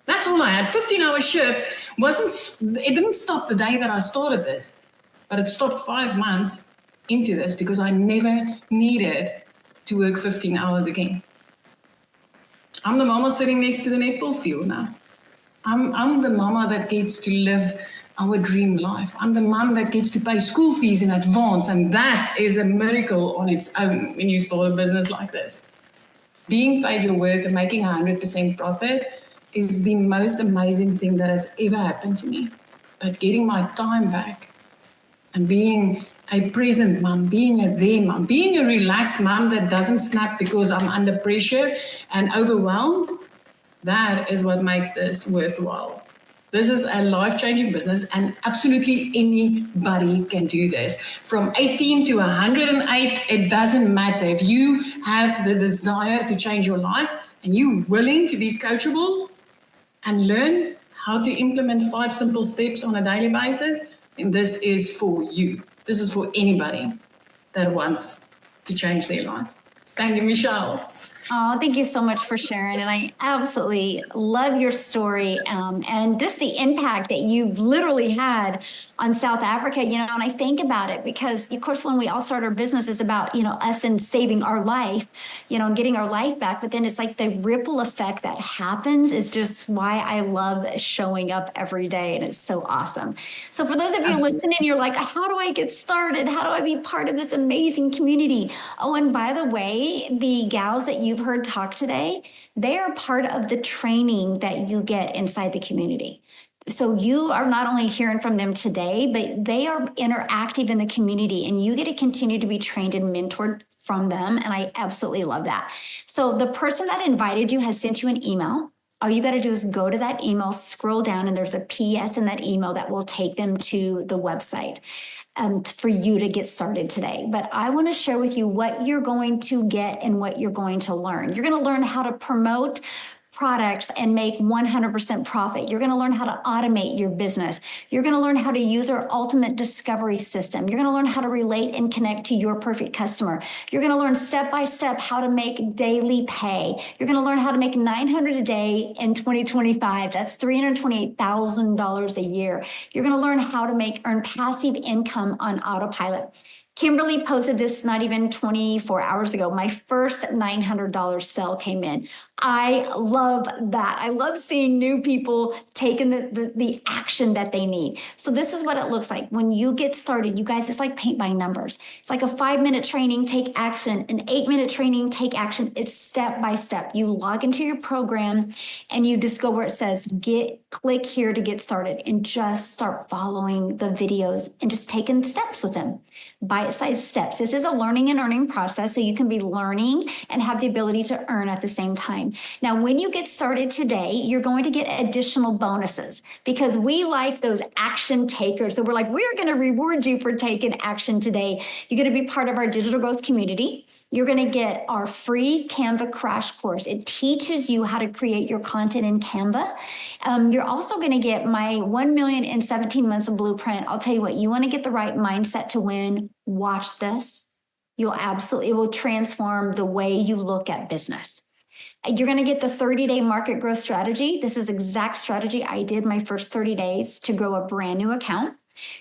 Speaker 4: That's all I had. 15-hour shift it didn't stop the day that I started this, but it stopped 5 months into this because I never needed to work 15 hours again. I'm the mama sitting next to the netball field now. I'm the mama that gets to live our dream life. I'm the mom that gets to pay school fees in advance, and that is a miracle on its own when you start a business like this. Being paid your worth and making 100% profit is the most amazing thing that has ever happened to me. But getting my time back and being a present mom, being a there mom, being a relaxed mom that doesn't snap because I'm under pressure and overwhelmed, that is what makes this worthwhile. This is a life-changing business, and absolutely anybody can do this. From 18 to 108, it doesn't matter. If you have the desire to change your life and you're willing to be coachable and learn how to implement 5 simple steps on a daily basis, then this is for you. This is for anybody that wants to change their life. Thank you, Michelle.
Speaker 1: Oh, thank you so much for sharing. And I absolutely love your story and just the impact that you've literally had on South Africa, you know, and I think about it because, of course, when we all start our business, it's about, you know, us and saving our life, you know, and getting our life back. But then it's like the ripple effect that happens is just why I love showing up every day. And it's so awesome. So for those of you listening, you're like, how do I get started? How do I be part of this amazing community? Oh, and by the way, the gals that you've heard talk today, they are part of the training that you get inside the community. So you are not only hearing from them today, but they are interactive in the community and you get to continue to be trained and mentored from them. And I absolutely love that. So the person that invited you has sent you an email. All you got to do is go to that email, scroll down, and there's a PS in that email that will take them to the website for you to get started today. But I want to share with you what you're going to get and what you're going to learn. You're going to learn how to promote products and make 100% profit. You're going to learn how to automate your business. You're going to learn how to use our ultimate discovery system. You're going to learn how to relate and connect to your perfect customer. You're going to learn step by step how to make daily pay. You're going to learn how to make $900 a day in 2025. That's $328,000 a year. You're going to learn how to earn passive income on autopilot. Kimberly posted this not even 24 hours ago. My first $900 sale came in. I love that. I love seeing new people taking the action that they need. So this is what it looks like when you get started. You guys, it's like paint by numbers. It's like a 5-minute training, take action, an 8-minute training, take action. It's step by step. You log into your program and you just go where it says click here to get started and just start following the videos and just taking steps with them. Bite-sized steps. This is a learning and earning process, so you can be learning and have the ability to earn at the same time. Now, when you get started today, you're going to get additional bonuses because we like those action takers. So we're like, we're going to reward you for taking action today. You're going to be part of our digital growth community. You're going to get our free Canva crash course. It teaches you how to create your content in Canva. You're also going to get my 1 million in 17 months of blueprint. I'll tell you what, you want to get the right mindset to win. Watch this. It will transform the way you look at business. You're going to get the 30-day market growth strategy. This is exact strategy I did my first 30 days to grow a brand new account.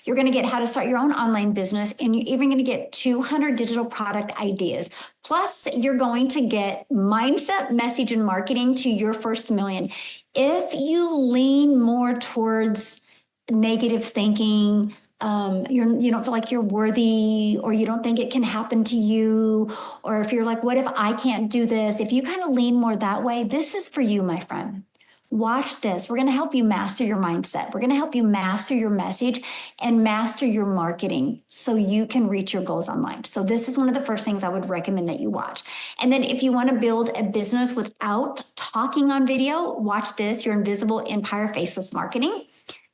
Speaker 1: You're going to get how to start your own online business, and you're even going to get 200 digital product ideas. Plus, you're going to get mindset, message, and marketing to your first million. If you lean more towards negative thinking, you don't feel like you're worthy, or you don't think it can happen to you, or if you're like, what if I can't do this? If you kind of lean more that way, this is for you, my friend. Watch this. We're going to help you master your mindset. We're going to help you master your message and master your marketing so you can reach your goals online. So this is one of the first things I would recommend that you watch. And then if you want to build a business without talking on video, watch this, your Invisible Empire Faceless Marketing.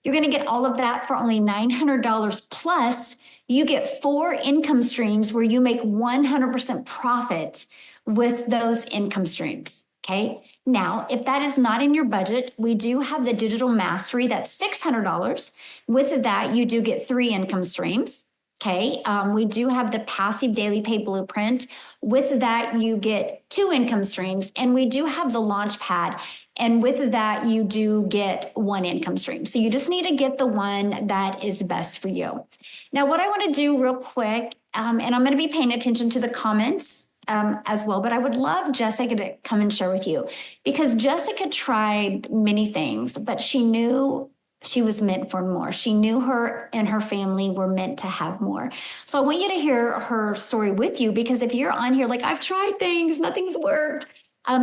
Speaker 1: You're going to get all of that for only $900 plus you get 4 income streams where you make 100% profit with those income streams. Okay. Now, if that is not in your budget, we do have the digital mastery. That's $600. With that, you do get 3 income streams. Okay. We do have the passive daily pay blueprint. With that, you get 2 income streams, and we do have the launch pad. And with that, you do get 1 income stream. So you just need to get the one that is best for you. Now, what I want to do real quick, and I'm going to be paying attention to the comments as well, but I would love Jessica to come and share with you, because Jessica tried many things, but she knew she was meant for more. She knew her and her family were meant to have more. So I want you to hear her story with you, because if you're on here like, I've tried things, nothing's worked,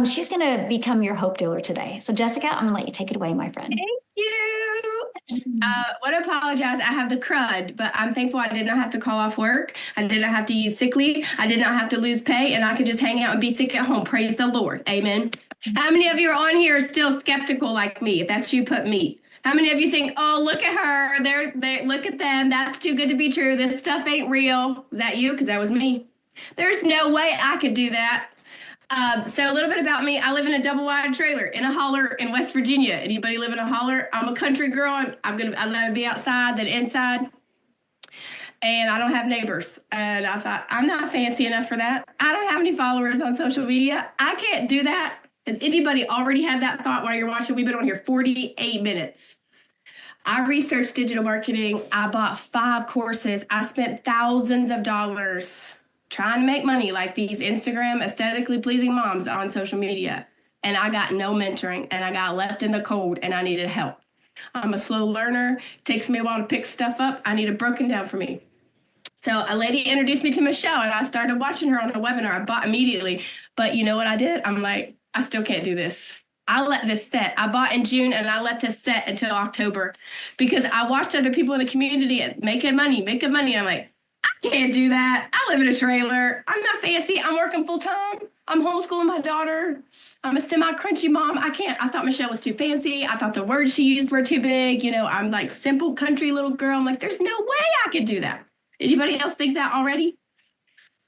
Speaker 1: She's going to become your hope dealer today. So Jessica, I'm going to let you take it away, my friend.
Speaker 5: Thank you. Want to apologize. I have the crud, but I'm thankful I did not have to call off work. I did not have to use sick leave. I did not have to lose pay, and I could just hang out and be sick at home. Praise the Lord. Amen. How many of you are on here still skeptical like me? If that's you, put me. How many of you think, oh, look at her. They look at them. That's too good to be true. This stuff ain't real. Is that you? Because that was me. There's no way I could do that. So a little bit about me. I live in a double wide trailer in a holler in West Virginia. Anybody live in a holler? I'm a country girl. I'd rather be outside than inside. And I don't have neighbors. And I thought, I'm not fancy enough for that. I don't have any followers on social media. I can't do that. Has anybody already had that thought while you're watching? We've been on here 48 minutes. I researched digital marketing. I bought 5 courses. I spent thousands of dollars trying to make money like these Instagram aesthetically pleasing moms on social media. And I got no mentoring, and I got left in the cold, and I needed help. I'm a slow learner. It takes me a while to pick stuff up. I need it broken down for me. So a lady introduced me to Michelle, and I started watching her on a webinar. I bought immediately. But you know what I did? I'm like, I still can't do this. I let this set. I bought in June, and I let this set until October because I watched other people in the community making money. I'm like, I can't do that. I live in a trailer. I'm not fancy. I'm working full time. I'm homeschooling my daughter. I'm a semi-crunchy mom. I can't. I thought Michelle was too fancy. I thought the words she used were too big. You know, I'm like simple country little girl. I'm like, there's no way I could do that. Anybody else think that already?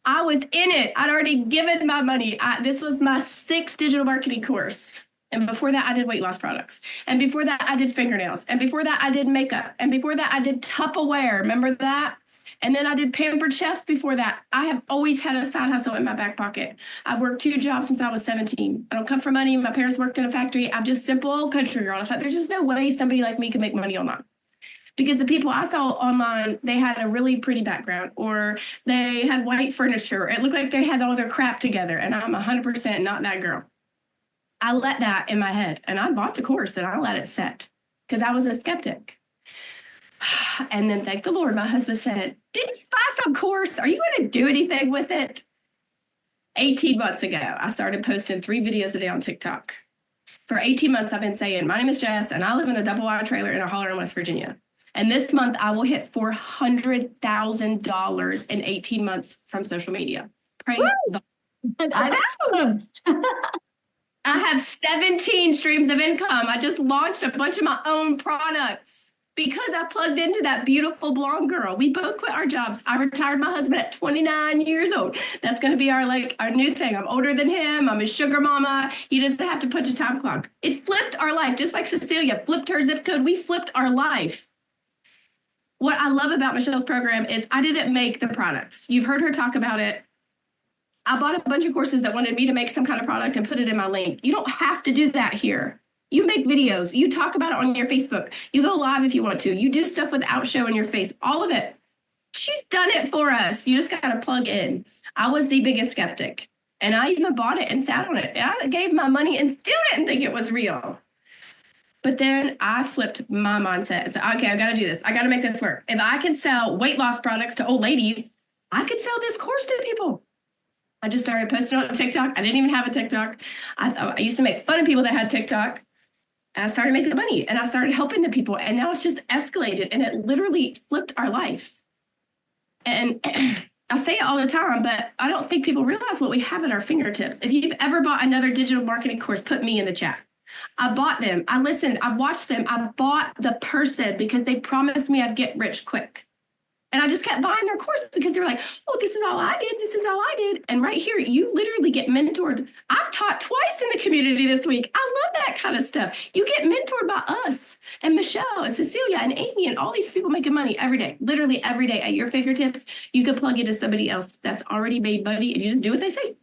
Speaker 5: I was in it. I'd already given my money. This was my 6th digital marketing course. And before that, I did weight loss products. And before that, I did fingernails. And before that, I did makeup. And before that, I did Tupperware. Remember that? And then I did Pampered Chef before that. I have always had a side hustle in my back pocket. I've worked 2 jobs since I was 17. I don't come from money. My parents worked in a factory. I'm just simple old country girl. I thought there's just no way somebody like me could make money online. Because the people I saw online, they had a really pretty background, or they had white furniture. It looked like they had all their crap together. And I'm 100% not that girl. I let that in my head, and I bought the course and I let it set because I was a skeptic. And then, thank the Lord, my husband said, didn't you buy some course? Are you going to do anything with it? 18 months ago, I started posting 3 videos a day on TikTok. For 18 months, I've been saying, my name is Jess, and I live in a double wide trailer in a holler in West Virginia. And this month, I will hit $400,000 in 18 months from social media. Praise the Lord.
Speaker 1: That's awesome.
Speaker 5: I have 17 streams of income. I just launched a bunch of my own products because I plugged into that beautiful blonde girl. We both quit our jobs. I retired my husband at 29 years old. That's going to be our new thing. I'm older than him. I'm a sugar mama. He doesn't have to punch a time clock. It flipped our life, just like Cecilia flipped her zip code. We flipped our life. What I love about Michelle's program is I didn't make the products. You've heard her talk about it. I bought a bunch of courses that wanted me to make some kind of product and put it in my link. You don't have to do that here. You make videos. You talk about it on your Facebook. You go live if you want to. You do stuff without showing your face. All of it. She's done it for us. You just got to plug in. I was the biggest skeptic. And I even bought it and sat on it. I gave my money and still didn't think it was real. But then I flipped my mindset and said, okay, I got to do this. I got to make this work. If I can sell weight loss products to old ladies, I could sell this course to people. I just started posting on TikTok. I didn't even have a TikTok. I used to make fun of people that had TikTok. And I started making money and I started helping the people. And now it's just escalated and it literally flipped our life. And I say it all the time, but I don't think people realize what we have at our fingertips. If you've ever bought another digital marketing course, put me in the chat. I bought them. I listened. I watched them. I bought the person because they promised me I'd get rich quick. And I just kept buying their courses because they were like, oh, this is all I did. This is all I did. And right here, you literally get mentored. I've taught twice in the community this week. I love that kind of stuff. You get mentored by us and Michelle and Cecilia and Amy and all these people making money every day, literally every day at your fingertips. You can plug into somebody else that's already made money and you just do what they say.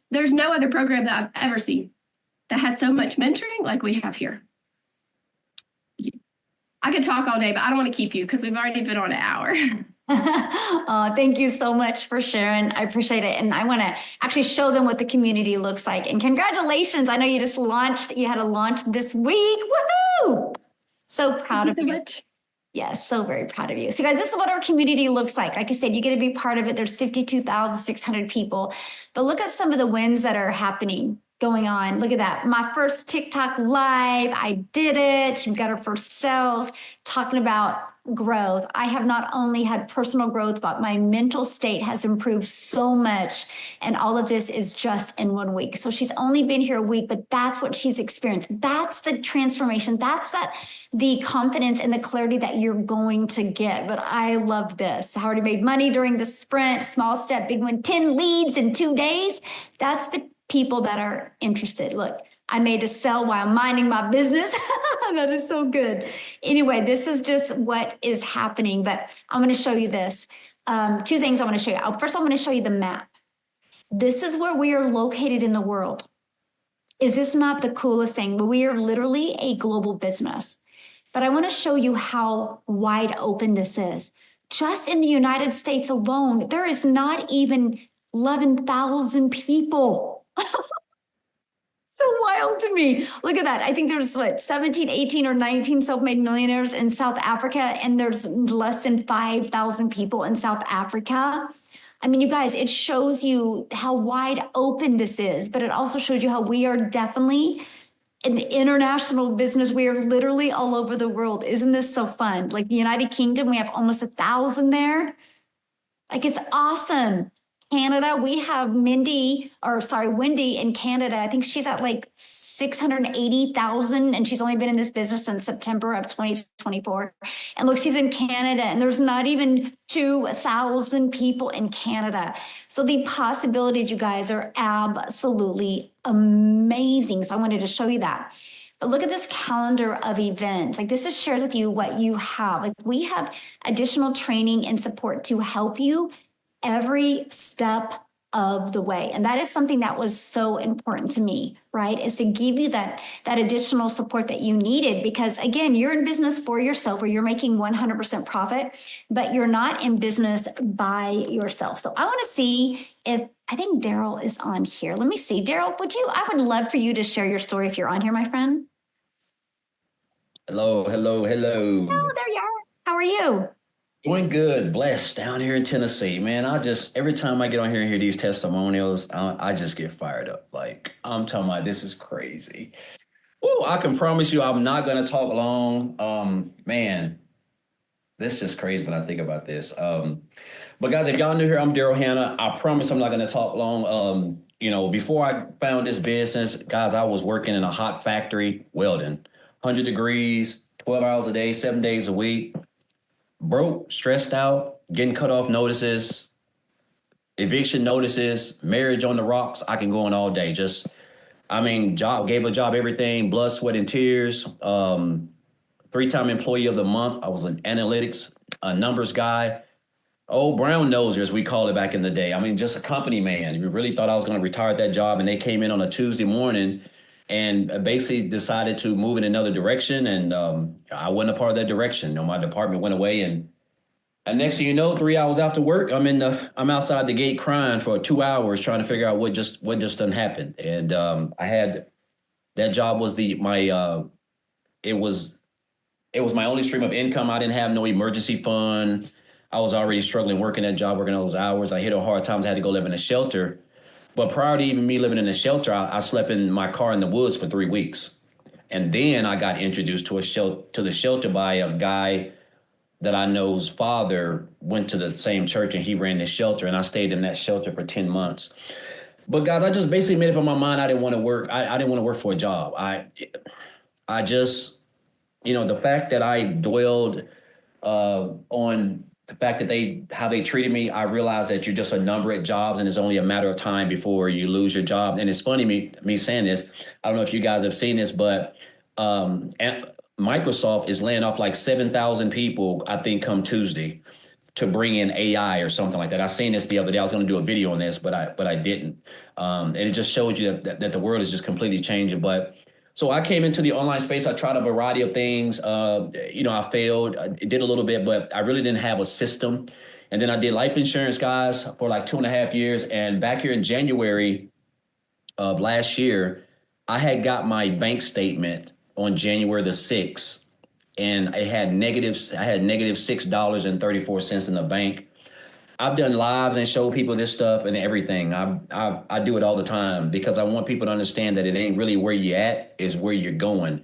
Speaker 5: There's no other program that I've ever seen that has so much mentoring like we have here. I could talk all day, but I don't want to keep you because we've already been on an hour.
Speaker 1: Oh, thank you so much for sharing. I appreciate it. And I want to actually show them what the community looks like. And congratulations. I know you had a launch this week. Woohoo! So proud of you.
Speaker 5: Much.
Speaker 1: Yes, so very proud of you. So, guys, this is what our community looks like. Like I said, you get to be part of it. There's 52,600 people. But look at some of the wins that are happening, going on. Look at that. My first TikTok live. I did it. She got her first sales, talking about growth. I have not only had personal growth, but my mental state has improved so much. And all of this is just in 1 week. So she's only been here a week, but that's what she's experienced. That's the transformation. That's the confidence and the clarity that you're going to get. But I love this. I already made money during the sprint, small step, big one, 10 leads in 2 days. That's the people that are interested. Look, I made a sell while minding my business. That is so good. Anyway, this is just what is happening, but I'm going to show you this. 2 things I want to show you. First, I want to show you the map. This is where we are located in the world. Is this not the coolest thing? We are literally a global business, but I want to show you how wide open this is. Just in the United States alone, there is not even 11,000 people. So wild to me. Look at that. I think there's 17, 18, or 19 self-made millionaires in South Africa, and there's less than 5,000 people in South Africa. I mean, you guys, it shows you how wide open this is, but it also shows you how we are definitely an international business. We are literally all over the world. Isn't this so fun? Like the United Kingdom, we have almost 1,000 there. Like, it's awesome. Canada, we have Wendy in Canada. I think she's at like 680,000, and she's only been in this business since September of 2024. And look, she's in Canada, and there's not even 2,000 people in Canada. So the possibilities, you guys, are absolutely amazing. So I wanted to show you that. But look at this calendar of events. Like, this is shared with you what you have. Like, we have additional training and support to help you every step of the way. And that is something that was so important to me, right? Is to give you that additional support that you needed, because again, you're in business for yourself, where you're making 100% profit, but you're not in business by yourself. So I want to see if, I think Daryl is on here. Let me see. Daryl, I would love for you to share your story if you're on here, my friend.
Speaker 6: Hello.
Speaker 1: Oh, there you are. How are you?
Speaker 6: Doing good, blessed down here in Tennessee, man. Every time I get on here and hear these testimonials, I just get fired up. Like, I'm talking about, this is crazy. Oh, I can promise you I'm not going to talk long. Man, this is just crazy when I think about this. But guys, if y'all new here, I'm Daryl Hannah. I promise I'm not going to talk long. Before I found this business, guys, I was working in a hot factory welding, 100 degrees, 12 hours a day, 7 days a week. Broke, stressed out, getting cut off notices, eviction notices, marriage on the rocks. I can go on all day. Gave a job, everything, blood, sweat, and tears. 3-time employee of the month. I was an analytics, a numbers guy. Oh, brown noser, as we called it back in the day. I mean, just a company man. We really thought I was going to retire at that job, and they came in on a Tuesday morning and basically decided to move in another direction. And I wasn't a part of that direction. My department went away, and next thing you know, 3 hours after work, I'm outside the gate crying for 2 hours trying to figure out what just done happened. And I had that job was it was my only stream of income. I didn't have no emergency fund. I was already struggling working that job, working all those hours. I hit a hard times. I had to go live in a shelter. But prior to even me living in a shelter, I slept in my car in the woods for 3 weeks. And then I got introduced to the shelter by a guy that I know's father went to the same church, and he ran this shelter. And I stayed in that shelter for 10 months. But guys, I just basically made up in my mind I didn't want to work. I didn't want to work for a job. I just, the fact that I dwelled on the fact that how they treated me, I realized that you're just a number at jobs, and it's only a matter of time before you lose your job. And it's funny me saying this. I don't know if you guys have seen this, but Microsoft is laying off like 7,000 people, I think, come Tuesday, to bring in AI or something like that. I seen this the other day. I was going to do a video on this, but I didn't. And it just showed you that the world is just completely changing. But so I came into the online space. I tried a variety of things. I failed. I did a little bit, but I really didn't have a system. And then I did life insurance, guys, for like 2.5 years. And back here in January of last year, I had got my bank statement on January the 6th. and I had negative $6.34 in the bank. I've done lives and show people this stuff and everything. I do it all the time because I want people to understand that it ain't really where you're at, is where you're going.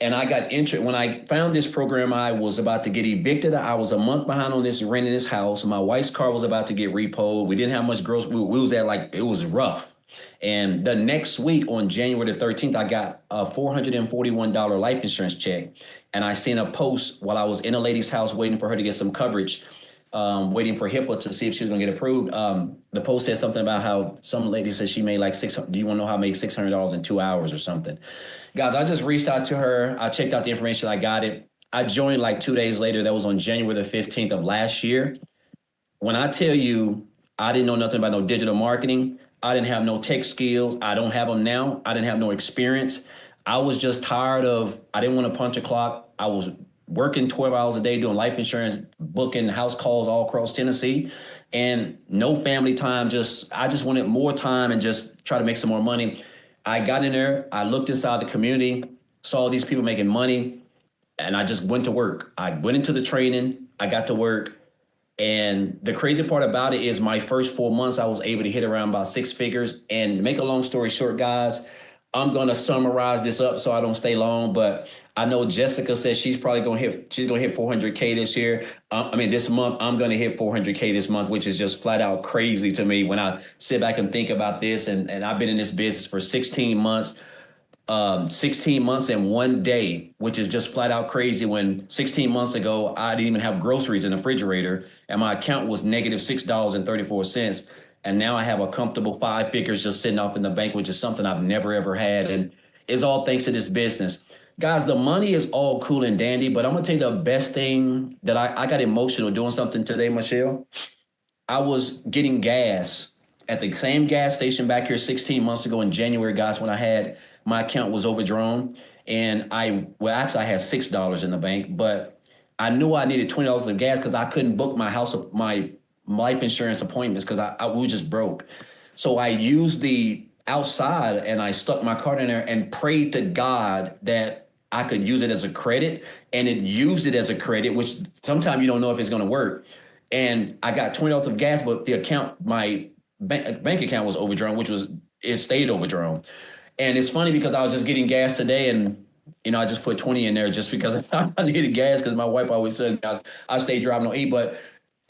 Speaker 6: And I got interested when I found this program. I was about to get evicted. I was a month behind on this renting this house. My wife's car was about to get repoed. We didn't have much gross. We was at like, it was rough. And the next week on January the 13th, I got a $441 life insurance check. And I seen a post while I was in a lady's house waiting for her to get some coverage, waiting for HIPAA to see if she was going to get approved. The post said something about how some lady said she made like do you want to know how I made $600 in 2 hours or something? Guys, I just reached out to her. I checked out the information. I got it. I joined like 2 days later. That was on January the 15th of last year. When I tell you, I didn't know nothing about no digital marketing. I didn't have no tech skills. I don't have them now. I didn't have no experience. I was just tired of, I didn't want to punch a clock. I was working 12 hours a day doing life insurance, booking house calls all across Tennessee, and no family time. I just wanted more time and just try to make some more money. I got in there, I looked inside the community, saw these people making money, and I just went to work. I went into the training, I got to work. And the crazy part about it is my first 4 months, I was able to hit around about six figures. And to make a long story short, guys, I'm going to summarize this up so I don't stay long, but I know Jessica says she's probably going to hit 400K this year. This month, I'm going to hit 400K this month, which is just flat out crazy to me when I sit back and think about this. And I've been in this business for 16 months. 16 months and 1 day, which is just flat out crazy. When 16 months ago, I didn't even have groceries in the refrigerator and my account was negative $6.34. And now I have a comfortable 5 figures just sitting off in the bank, which is something I've never, ever had. And it's all thanks to this business. Guys, the money is all cool and dandy, but I'm going to tell you the best thing that I got emotional doing something today, Michelle. I was getting gas at the same gas station back here 16 months ago in January, guys, when my account was overdrawn. And I had $6 in the bank, but I knew I needed $20 of gas because I couldn't book my life insurance appointments because we were just broke. So I used the outside and I stuck my card in there and prayed to God that I could use it as a credit, and it used it as a credit, which sometimes you don't know if it's going to work. And I got $20 of gas, but my bank account was overdrawn, it stayed overdrawn. And it's funny because I was just getting gas today and, I just put 20 in there just because I needed gas because my wife always said I stay driving on E. But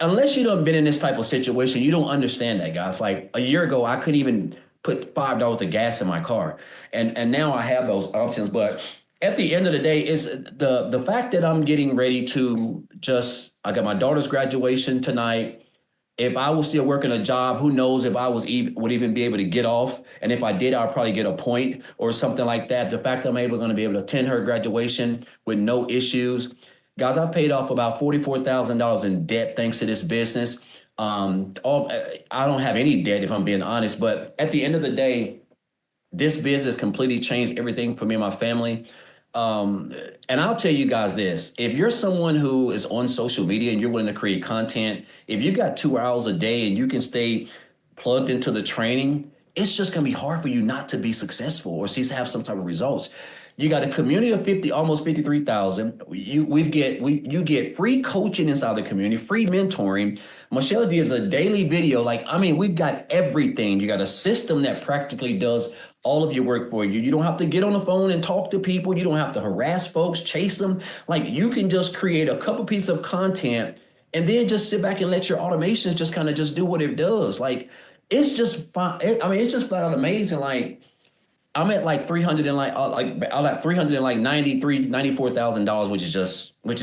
Speaker 6: unless you done been in this type of situation, you don't understand that, guys. Like a year ago, I couldn't even put $5 of gas in my car. And now I have those options. But at the end of the day, it's the fact that I'm getting ready to I got my daughter's graduation tonight. If I was still working a job, who knows if I would even be able to get off. And if I did, I'd probably get a point or something like that. The fact that I'm going to be able to attend her graduation with no issues. Guys, I've paid off about $44,000 in debt thanks to this business. I don't have any debt if I'm being honest, but at the end of the day, this business completely changed everything for me and my family. And I'll tell you guys this, if you're someone who is on social media and you're willing to create content, if you got 2 hours a day and you can stay plugged into the training, it's just going to be hard for you not to be successful or have some type of results. You got a community of almost 53,000. You get free coaching inside the community, free mentoring. Michelle does a daily video. We've got everything. You got a system that practically does all of your work for you. You don't have to get on the phone and talk to people. You don't have to harass folks, chase them. You can just create a couple pieces of content and then just sit back and let your automations just kind of just do what it does. It's just fun. It's just flat out amazing. I'm at $94,000, which is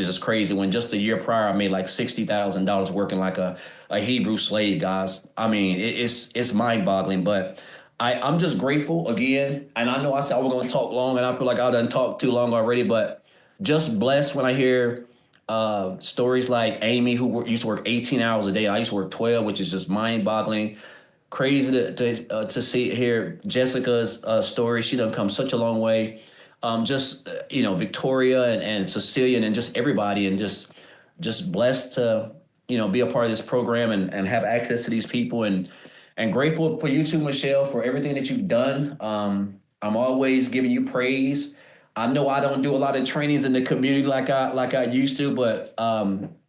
Speaker 6: just crazy. When just a year prior I made like $60,000 working like a Hebrew slave, guys. It's mind boggling, but I'm just grateful again. And I know I said I was going to talk long, and I feel like I done talked too long already, but just blessed when I hear stories like Amy, who used to work 18 hours a day. I used to work 12, which is just mind boggling. Crazy to see here Jessica's story. She done come such a long way. Victoria and Cecilia and just everybody, and just blessed to be a part of this program and have access to these people, and grateful for you too, Michelle, for everything that you've done. I'm always giving you praise. I know I don't do a lot of trainings in the community like I used to, but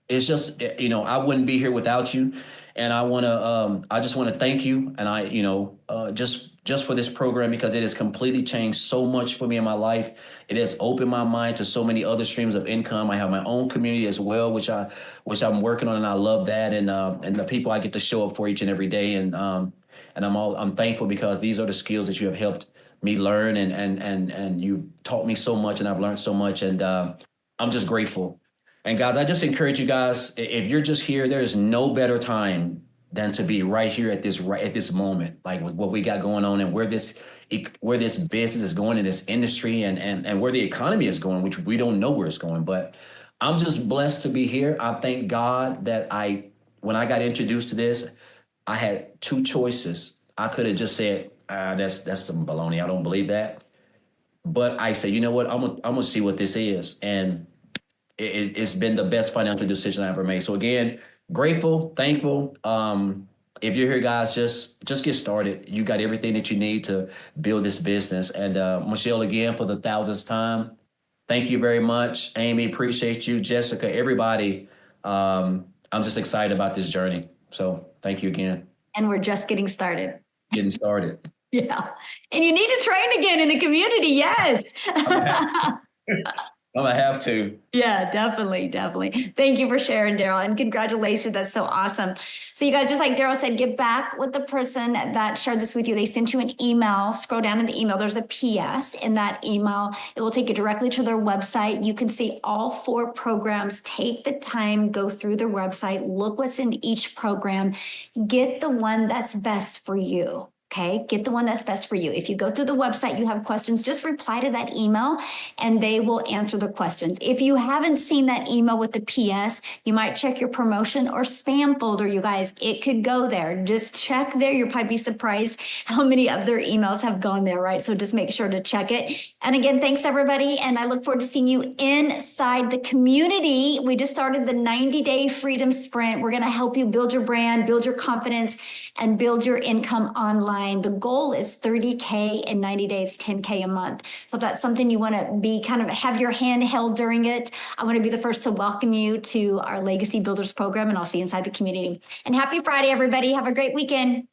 Speaker 6: it's just, I wouldn't be here without you. And I just want to thank you. And just for this program, because it has completely changed so much for me in my life. It has opened my mind to so many other streams of income. I have my own community as well, which I'm working on, and I love that. And the people I get to show up for each and every day. And I'm thankful because these are the skills that you have helped me learn, and you taught me so much, and I've learned so much. And I'm just grateful. And guys, I just encourage you guys, if you're just here, there is no better time than to be right here at this moment, like with what we got going on, and where this business is going in this industry, and where the economy is going, which we don't know where it's going. But I'm just blessed to be here. I thank God that when I got introduced to this, I had two choices. I could have just said, that's some baloney. I don't believe that. But I say, you know what? I'm gonna see what this is, and it's been the best financial decision I ever made. So again, grateful, thankful. If you're here, guys, just get started. You got everything that you need to build this business. And Michelle, again, for the 1,000th time, thank you very much. Amy, appreciate you. Jessica, everybody. I'm just excited about this journey. So thank you again.
Speaker 1: And we're just getting started.
Speaker 6: Getting started.
Speaker 1: Yeah. And you need to train again in the community. Yes.
Speaker 6: I'm gonna have to.
Speaker 1: Yeah, definitely. Thank you for sharing, Daryl, and congratulations. That's so awesome. So you guys, just like Daryl said, get back with the person that shared this with you. They sent you an email. Scroll down in the email. There's a PS in that email. It will take you directly to their website. You can see all 4 programs. Take the time, go through their website, look what's in each program. Get the one that's best for you. Okay, get the one that's best for you. If you go through the website, you have questions, just reply to that email and they will answer the questions. If you haven't seen that email with the PS, you might check your promotion or spam folder, you guys. It could go there. Just check there. You'll probably be surprised how many of their emails have gone there, right? So just make sure to check it. And again, thanks everybody. And I look forward to seeing you inside the community. We just started the 90-day freedom sprint. We're going to help you build your brand, build your confidence, and build your income online. The goal is 30K in 90 days, 10K a month. So if that's something you want to be kind of have your hand held during it, I want to be the first to welcome you to our Legacy Builders program, and I'll see you inside the community. And happy Friday, everybody. Have a great weekend.